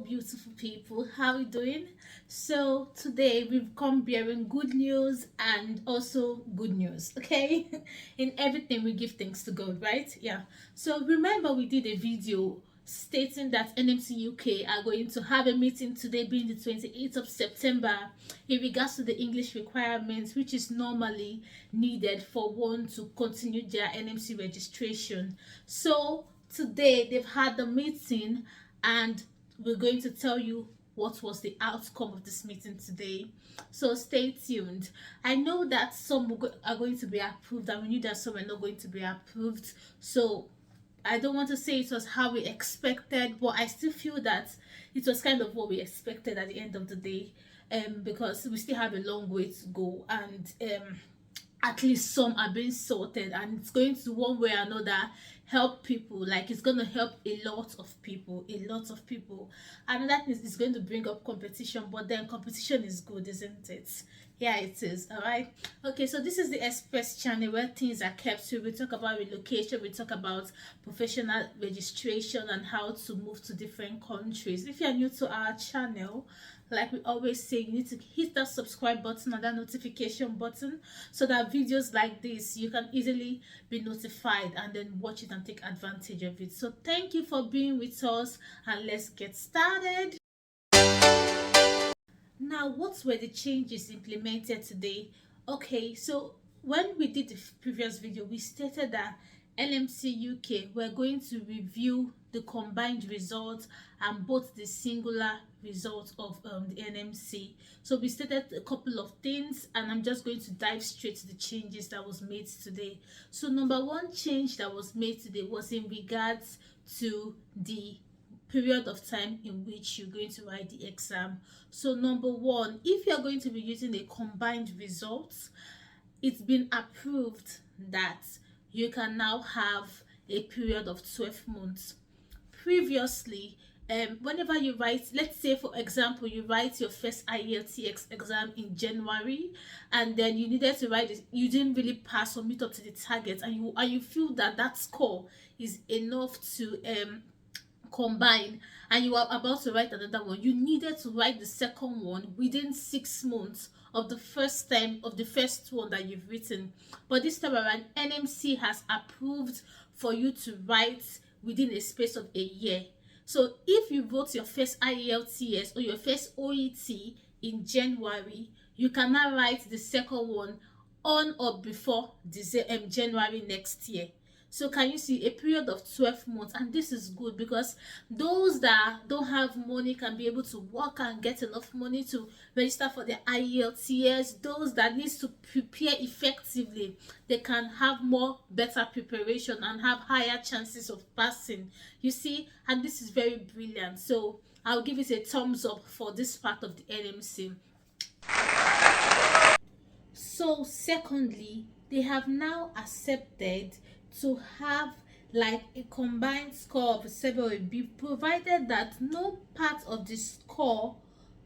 beautiful people, how are you doing? So today we've come bearing good news and also good news. Okay. In everything we give thanks to God, right? Yeah. So remember we did a video stating that NMC UK are going to have a meeting today, being the 28th of September, in regards to the English requirements, which is normally needed for one to continue their NMC registration. So today they've had the meeting, and we're going to tell you what was the outcome of this meeting today. So stay tuned. I know that some are going to be approved, and we knew that some are not going to be approved. So I don't want to say it was how we expected, but I still feel that it was kind of what we expected at the end of the day, because we still have a long way to go, and at least some are being sorted, and it's going to one way or another help people. Like, it's going to help a lot of people. Another thing is going to bring up competition, but then competition is good, isn't it? Yeah, it is. All right. Okay, so this is the express channel where things are kept to. We talk about relocation, we talk about professional registration and how to move to different countries. If you're new to our channel, like we always say, you need to hit that subscribe button and that notification button, so that videos like this you can easily be notified and then watch it and take advantage of it. So thank you for being with us, and let's get started. Now, what were the changes implemented today? Okay, so when we did the previous video, we stated that LMC UK were going to review the combined results and both the singular results of the NMC. So we stated a couple of things, and I'm just going to dive straight to the changes that was made today. So number one change that was made today was in regards to the period of time in which you're going to write the exam. So number one, if you're going to be using a combined results, it's been approved that you can now have a period of 12 months. Previously, whenever you write, let's say for example you write your first ielts exam in January, and then you needed to write it, you didn't really pass or meet up to the target, and you feel that that score is enough to combine, and you are about to write another one, you needed to write the second one within 6 months of the first one that you've written. But this time around, NMC has approved for you to write within a space of a year. So if you wrote your first IELTS or your first OET in January, you can now write the second one on or before January next year. So can you see, a period of 12 months? And this is good because those that don't have money can be able to work and get enough money to register for their IELTS. Those that needs to prepare effectively, they can have more better preparation and have higher chances of passing. You see, and this is very brilliant. So I'll give it a thumbs up for this part of the NMC. So secondly, they have now accepted to have like a combined score of 7 or B, provided that no part of the score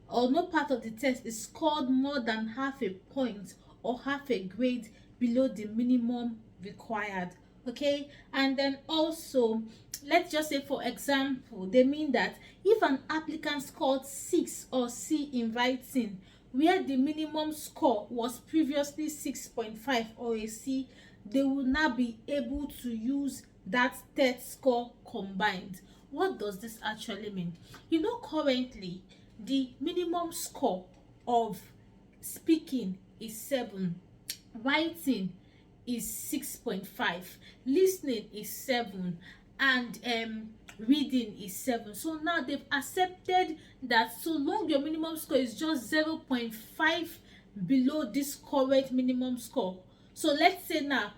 or no part of the test is scored more than half a point or half a grade below the minimum required. Okay, and then also, let's just say for example, they mean that if an applicant scored 6 or C in writing, where the minimum score was previously 6.5 or a C, they will now be able to use that third score combined. What does this actually mean? You know, currently the minimum score of speaking is 7, writing is 6.5, listening is 7, and reading is 7. So now they've accepted that so long your minimum score is just 0.5 below this current minimum score. So let's say now,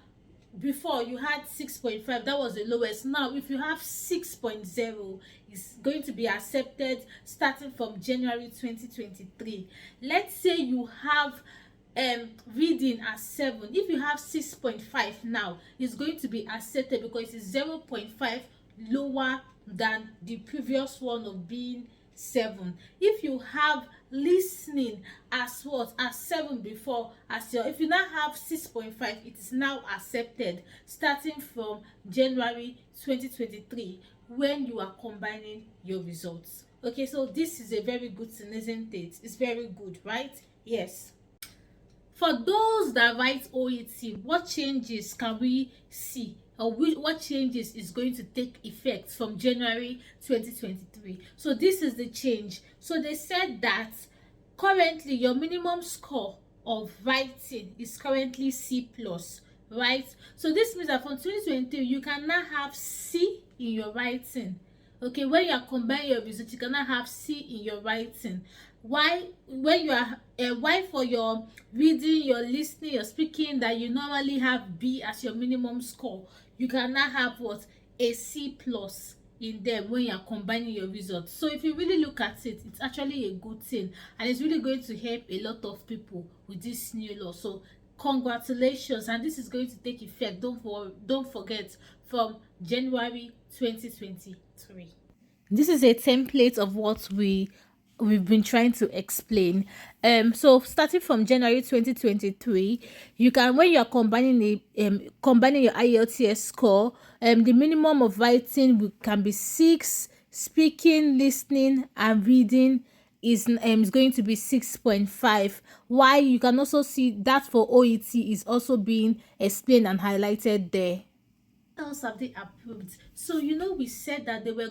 before you had 6.5, that was the lowest. Now if you have 6.0, it's going to be accepted starting from January 2023. Let's say you have reading as 7. If you have 6.5 now, it's going to be accepted because it's 0.5 lower than the previous one of being 7. If you have listening as what, as 7 before, as your, if you now have 6.5, it is now accepted starting from January 2023 when you are combining your results. Okay, so this is a very good thing, isn't it? It's very good, right? Yes. For those that write OET, what changes can we see, or what changes is going to take effect from January 2023? So this is the change. So they said that currently your minimum score of writing is currently C plus, right? So this means that from 2023 you can now have C in your writing. Okay, when you are combining your results, you cannot have C in your writing. Why? When you are why for your reading, your listening, your speaking, that you normally have B as your minimum score, you cannot have what? A C plus in them when you are combining your results. So if you really look at it, it's actually a good thing, and it's really going to help a lot of people with this new law. So congratulations, and this is going to take effect, don't forget, from January 2023. This is a template of what we've been trying to explain. So starting from January 2023, you can, when you are combining your IELTS score, the minimum of writing can be 6, speaking, listening and reading is going to be 6.5. Why? You can also see that for OET is also being explained and highlighted there. Else have they approved? So we said that they were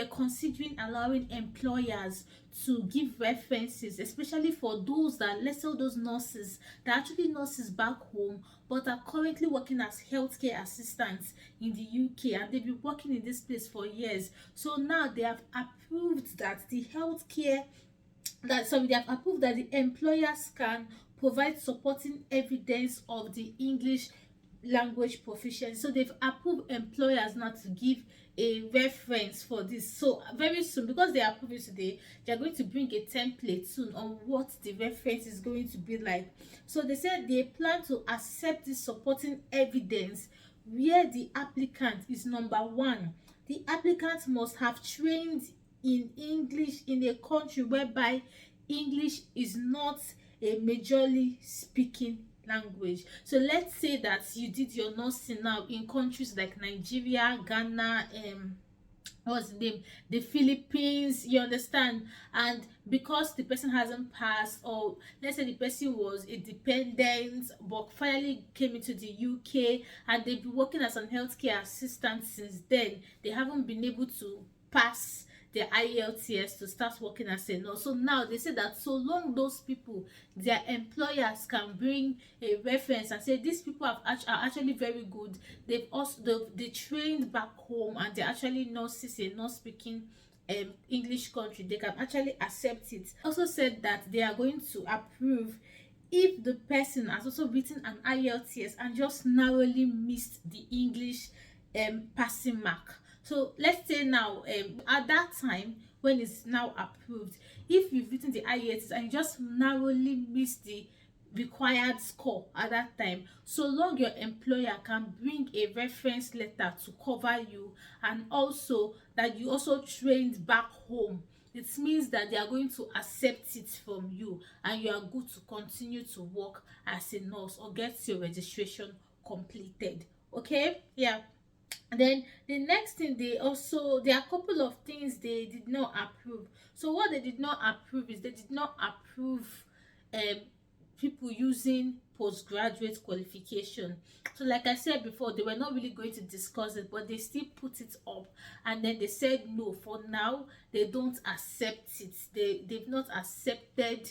considering allowing employers to give references, especially for those that, let's say, those nurses that are actually nurses back home but are currently working as healthcare assistants in the UK, and they've been working in this place for years. So now they have approved that they have approved that the employers can provide supporting evidence of the English language proficiency. So they've approved employers now to give a reference for this. So very soon, because they approve it today, they're going to bring a template soon on what the reference is going to be like. So they said they plan to accept this supporting evidence where the applicant is, number one, the applicant must have trained in English in a country whereby English is not a majorly speaking language. So let's say that you did your nursing now in countries like Nigeria, Ghana, what's the name, the Philippines, you understand, and because the person hasn't passed, or let's say the person was a dependent but finally came into the UK and they've been working as an healthcare assistant since then, they haven't been able to pass their IELTS to start working as a nurse. So now they say that so long those people, their employers can bring a reference and say these people are actually very good, they trained back home and they're actually nurses in not speaking English country, they can actually accept it. Also said that they are going to approve if the person has also written an IELTS and just narrowly missed the English passing mark. So let's say now at that time when it's now approved, if you've written the IELTS and you just narrowly missed the required score at that time, so long your employer can bring a reference letter to cover you, and also that you also trained back home, it means that they are going to accept it from you and you are good to continue to work as a nurse or get your registration completed. Okay, yeah. And then the next thing, there are a couple of things they did not approve. So what they did not approve is they did not approve um people using postgraduate qualification. So like I said before, they were not really going to discuss it, but they still put it up, and then they said no, for now they don't accept it. They've not accepted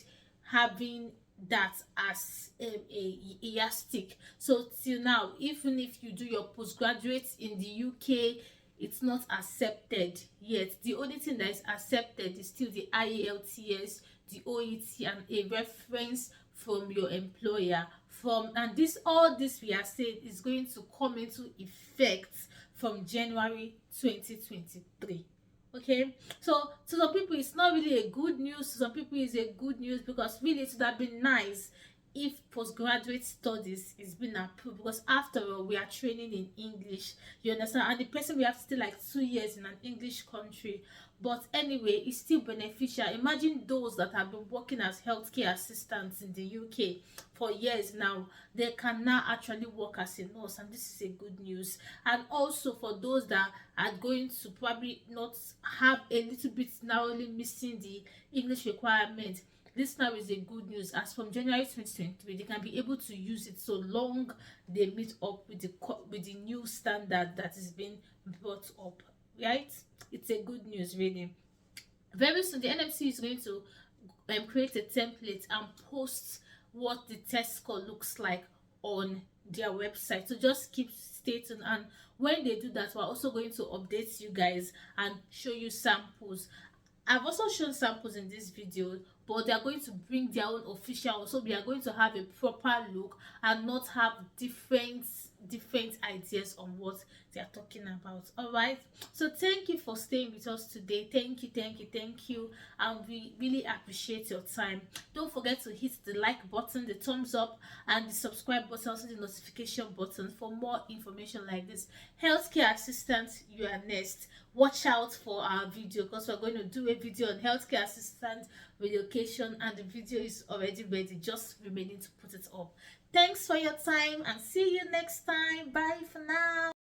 having that as a yardstick. So till now, even if you do your postgraduate in the UK, it's not accepted yet. The only thing that is accepted is still the IELTS, the OET, and a reference from your employer. And all this we are saying is going to come into effect from January 2023. Okay, so to some people it's not really a good news, to some people it's a good news, because really it would have been nice if postgraduate studies is being approved, because after all we are training in English, you understand, and the person we have to stay like 2 years in an English country. But anyway, it's still beneficial. Imagine those that have been working as healthcare assistants in the UK for years now, they can now actually work as a nurse, and this is a good news. And also for those that are going to probably not have a little bit narrowly missing the English requirement, this now is a good news. As from January 2023, they can be able to use it so long they meet up with the new standard that is being brought up, right? It's a good news, really. Very soon the NMC is going to create a template and post what the test score looks like on their website, so just keep stay tuned. And when they do that, we're also going to update you guys and show you samples. I've also shown samples in this video, but they are going to bring their own official, so we are going to have a proper look and not have different ideas on what they are talking about. All right, so thank you for staying with us today. Thank you, and we really appreciate your time. Don't forget to hit the like button, the thumbs up, and the subscribe button, also the notification button for more information like this. Healthcare assistant, you are next. Watch out for our video, because we're going to do a video on healthcare assistant relocation, and the video is already ready, just remaining to put it up. Thanks for your time, and see you next time. Bye for now.